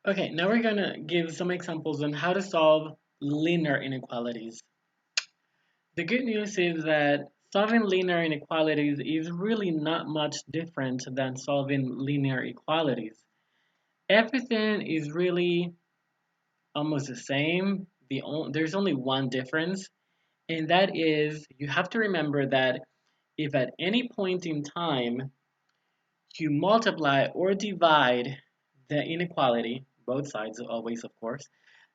Okay, now we're gonna give some examples on how to solve linear inequalities. The good news is that solving linear inequalities is really not much different than solving linear equalities. Everything is really almost the same. There's only one difference, and that is you have to remember that if at any point in time you multiply or divide the inequality, both sides always, of course,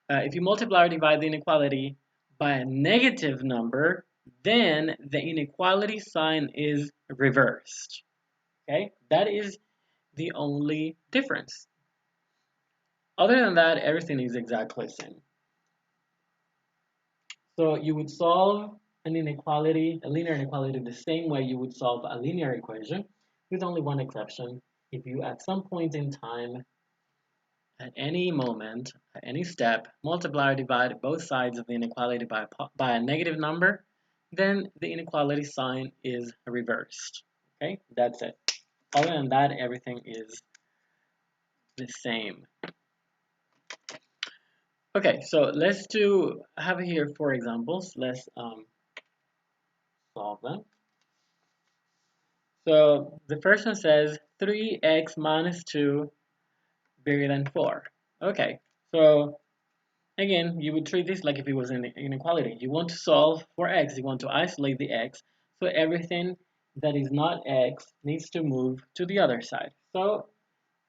if you multiply or divide the inequality by a negative number, then the inequality sign is reversed. Okay, that is the only difference. Other than that, everything is exactly the same. So you would solve an inequality, a linear inequality, the same way you would solve a linear equation, with only one exception. If you, at some point in time, at any moment, at any step, multiply or divide both sides of the inequality by a negative number, then the inequality sign is reversed. Okay, that's it. Other than that, everything is the same. Okay, so let's have here 4 examples. Let's solve them. So the first one says 3x minus 2 bigger than 4. Okay, so again, you would treat this like if it was an inequality. You want to solve for x, you want to isolate the x, so everything that is not x needs to move to the other side. So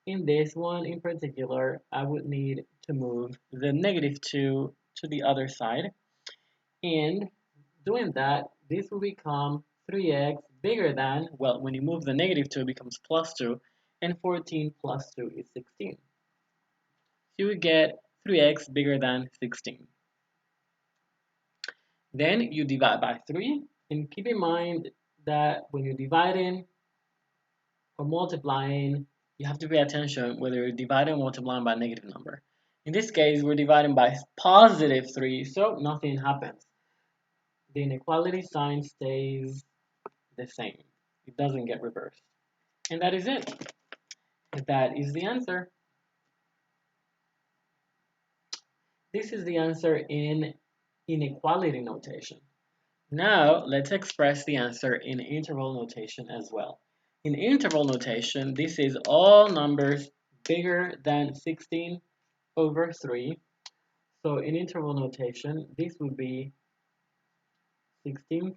in this one in particular, I would need to move the negative 2 to the other side. And doing that, this will become 3x bigger than, well, when you move the negative 2, it becomes plus 2, and 14 plus 2 is 16. So you would get 3x bigger than 16. Then you divide by 3, and keep in mind that when you're dividing or multiplying, you have to pay attention whether you're dividing or multiplying by a negative number. In this case, we're dividing by positive 3, so nothing happens. The inequality sign stays the same. It doesn't get reversed. And that is it. That is the answer. This is the answer in inequality notation. Now, let's express the answer in interval notation as well. In interval notation, this is all numbers bigger than 16 over 3. So in interval notation, this would be 16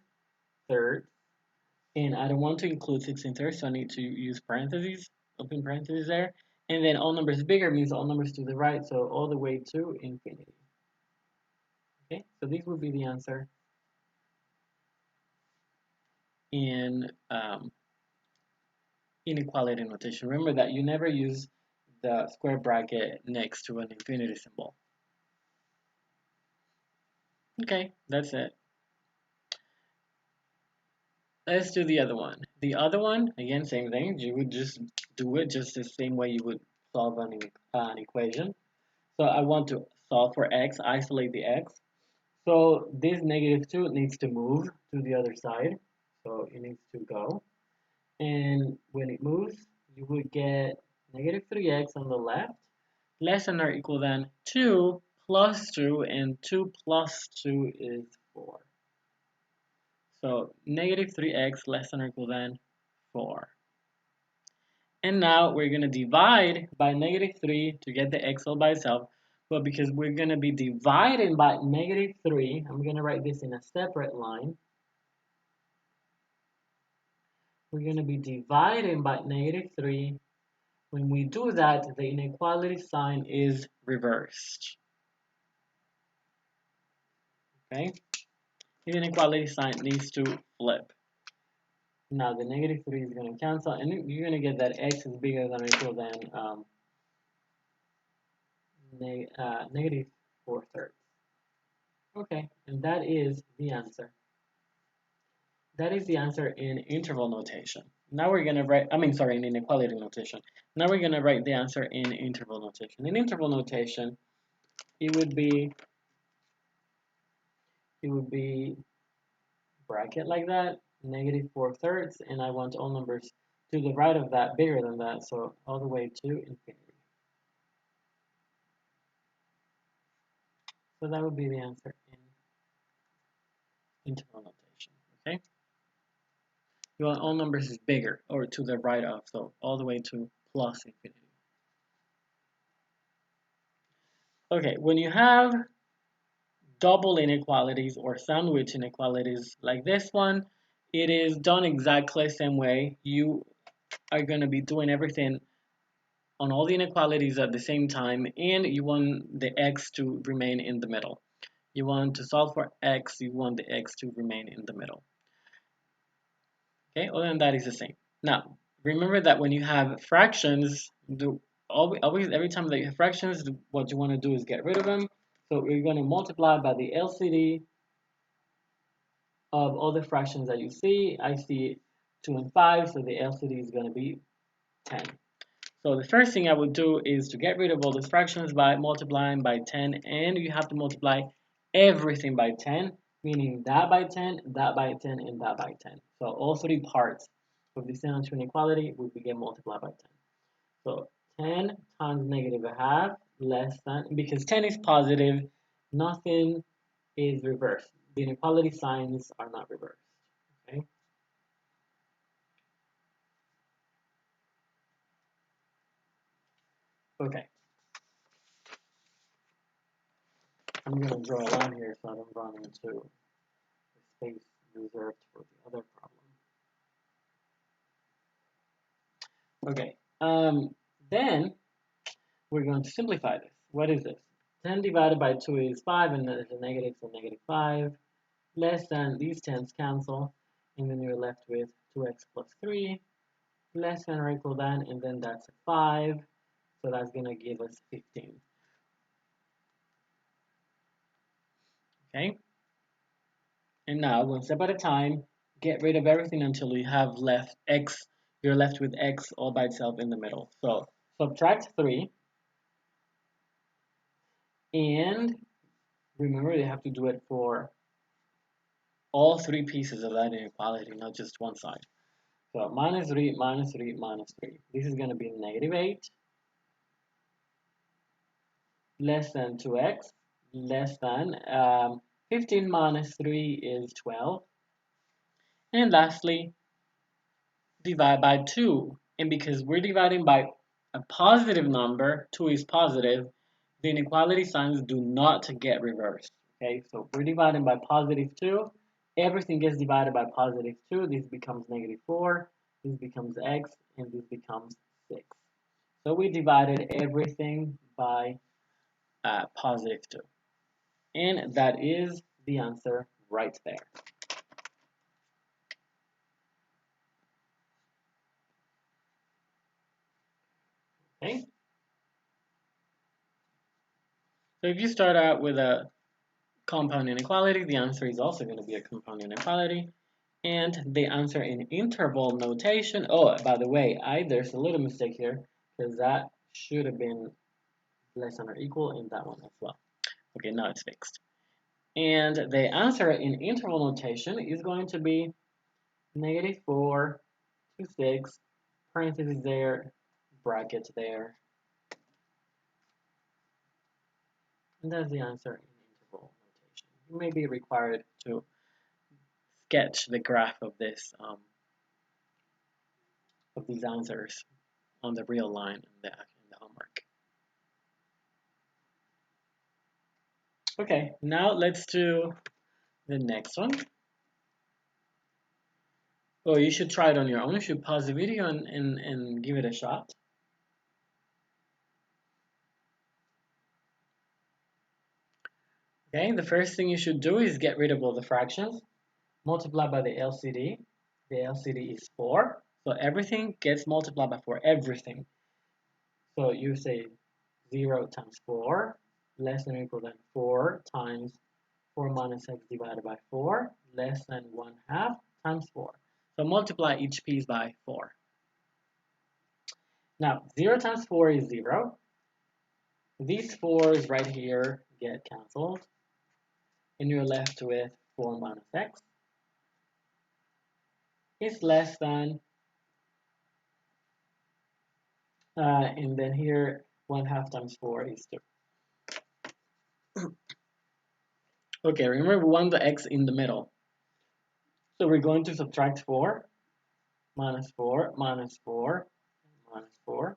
thirds. And I don't want to include 16 thirds, so I need to use parentheses, open parentheses there. And then all numbers bigger means all numbers to the right, so all the way to infinity. Okay, so this would be the answer in inequality notation. Remember that you never use the square bracket next to an infinity symbol. Okay, that's it. Let's do the other one. The other one, again, same thing. You would just do it just the same way you would solve an equation. So I want to solve for x, isolate the x. So this negative 2 needs to move to the other side. So it needs to go. And when it moves, you would get negative 3x on the left, less than or equal than 2 plus 2, and 2 plus 2 is 4. So negative 3x less than or equal than 4. And now we're going to divide by negative 3 to get the x all by itself. But because we're going to be dividing by negative 3, I'm going to write this in a separate line. We're going to be dividing by negative 3. When we do that, the inequality sign is reversed. Okay? The inequality sign needs to flip. Now the negative 3 is going to cancel, and you're going to get that x is bigger than or equal than negative 4 thirds. Okay, and that is the answer. That is the answer in interval notation. Now we're going to write, in inequality notation. Now we're going to write the answer in interval notation. In interval notation, it would be bracket like that, negative 4 thirds, and I want all numbers to the right of that bigger than that, so all the way to infinity. So that would be the answer in interval notation. Okay. You want all numbers is bigger or to the right of, so all the way to plus infinity. Okay, when you have double inequalities or sandwich inequalities like this one, it is done exactly the same way. You are going to be doing everything on all the inequalities at the same time, and you want the x to remain in the middle. You want to solve for x, you want the x to remain in the middle. Okay, other than that is the same. Now, remember that when you have fractions, always every time that you have fractions, what you want to do is get rid of them. So we're going to multiply by the LCD of all the fractions that you see. I see 2 and 5, so the LCD is going to be 10. So the first thing I would do is to get rid of all those fractions by multiplying by 10, and you have to multiply everything by 10, meaning that by 10, that by 10, and that by 10. So all three parts of the sandwich inequality will get multiplied by 10. So 10 times negative a half less than, because 10 is positive, nothing is reversed. The inequality signs are not reversed. Okay. Okay. I'm going to draw a line here so I don't run into the space reserved for the other problem. Okay. Then we're going to simplify this. What is this? 10 divided by 2 is 5, and then there's a negative, so negative 5. Less than, these 10s cancel, and then you're left with 2x plus 3. Less than or equal than, and then that's a 5. So that's going to give us 15. Okay? And now, one step at a time, get rid of everything until you have left x. You're left with x all by itself in the middle. So subtract 3. And remember, you have to do it for all three pieces of that inequality, not just one side. So minus 3, minus 3, minus 3. This is going to be negative 8, less than 2x, less than 15 minus 3 is 12. And lastly, divide by 2. And because we're dividing by a positive number, 2 is positive, the inequality signs do not get reversed. Okay, so we're dividing by positive 2. Everything gets divided by positive 2. This becomes negative 4. This becomes x. And this becomes 6. So we divided everything by positive 2. And that is the answer right there. Okay. So if you start out with a compound inequality, the answer is also going to be a compound inequality. And the answer in interval notation, oh, by the way, there's a little mistake here, because that should have been less than or equal in that one as well. Okay, now it's fixed. And the answer in interval notation is going to be negative 4 to 6, parentheses there, bracket there. And that's the answer in interval notation. You may be required to sketch the graph of this of these answers on the real line in the homework. Okay, now let's do the next one. Oh, you should try it on your own. You should pause the video and give it a shot. Okay, the first thing you should do is get rid of all the fractions. Multiply by the LCD. The LCD is 4. So everything gets multiplied by 4. Everything. So you say 0 times 4 less than or equal than 4 times 4 minus x divided by 4 less than 1/2 times 4. So multiply each piece by 4. Now, 0 times 4 is 0. These 4's right here get canceled. And you're left with 4 minus x is less than, and then here 1/2 times 4 is 2. Okay, remember we want the x in the middle. So we're going to subtract 4, minus 4, minus 4, minus 4,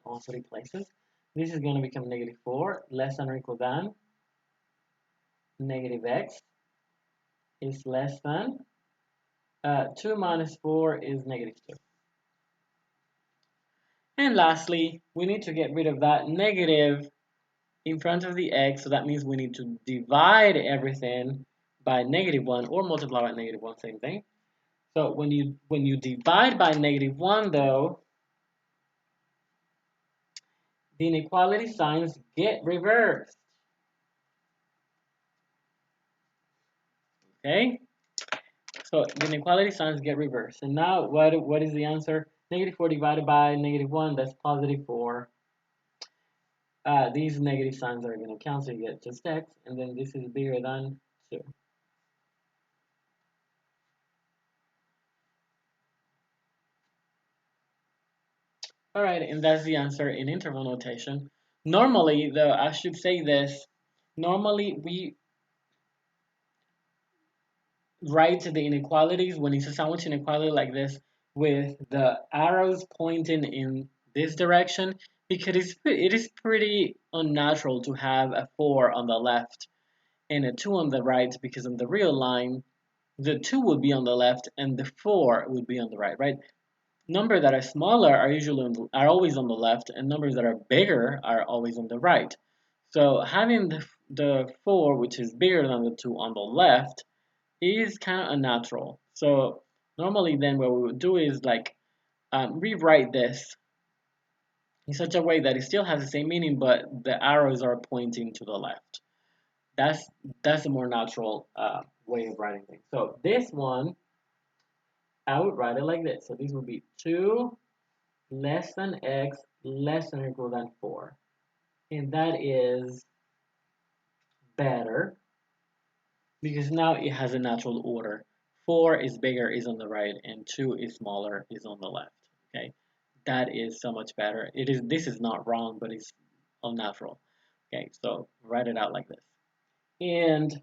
all three places. This is going to become negative 4, less than or equal than negative x is less than 2 minus 4 is negative 2. And lastly, we need to get rid of that negative in front of the x, so that means we need to divide everything by negative 1 or multiply by negative 1, same thing. So when you divide by negative 1 though, the inequality signs get reversed. Okay? So the inequality signs get reversed. And now what is the answer? Negative 4 divided by negative 1, that's positive 4. These negative signs are going to cancel, you get just x, and then this is bigger than 2. All right, and that's the answer in interval notation. Normally, though, I should say this, normally we write the inequalities when it's a sandwich inequality like this with the arrows pointing in this direction because it is pretty unnatural to have a 4 on the left and a 2 on the right, because on the real line, the 2 would be on the left and the 4 would be on the right, right? Numbers that are smaller are are always on the left, and numbers that are bigger are always on the right. So having the 4, which is bigger than the 2 on the left, is kind of unnatural. So normally then what we would do is like rewrite this in such a way that it still has the same meaning, but the arrows are pointing to the left. That's that's a more natural way of writing things. So this one, I would write it like this. So this would be 2 less than x less than or equal than 4. And that is better because now it has a natural order. 4 is bigger is on the right and 2 is smaller is on the left. Okay, that is so much better. This is not wrong, but it's unnatural. Okay, so write it out like this. And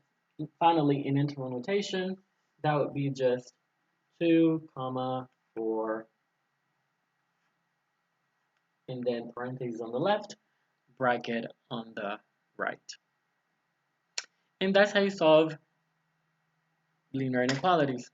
finally, in interval notation, that would be just 2 comma 4 and then parentheses on the left, bracket on the right. And that's how you solve linear inequalities.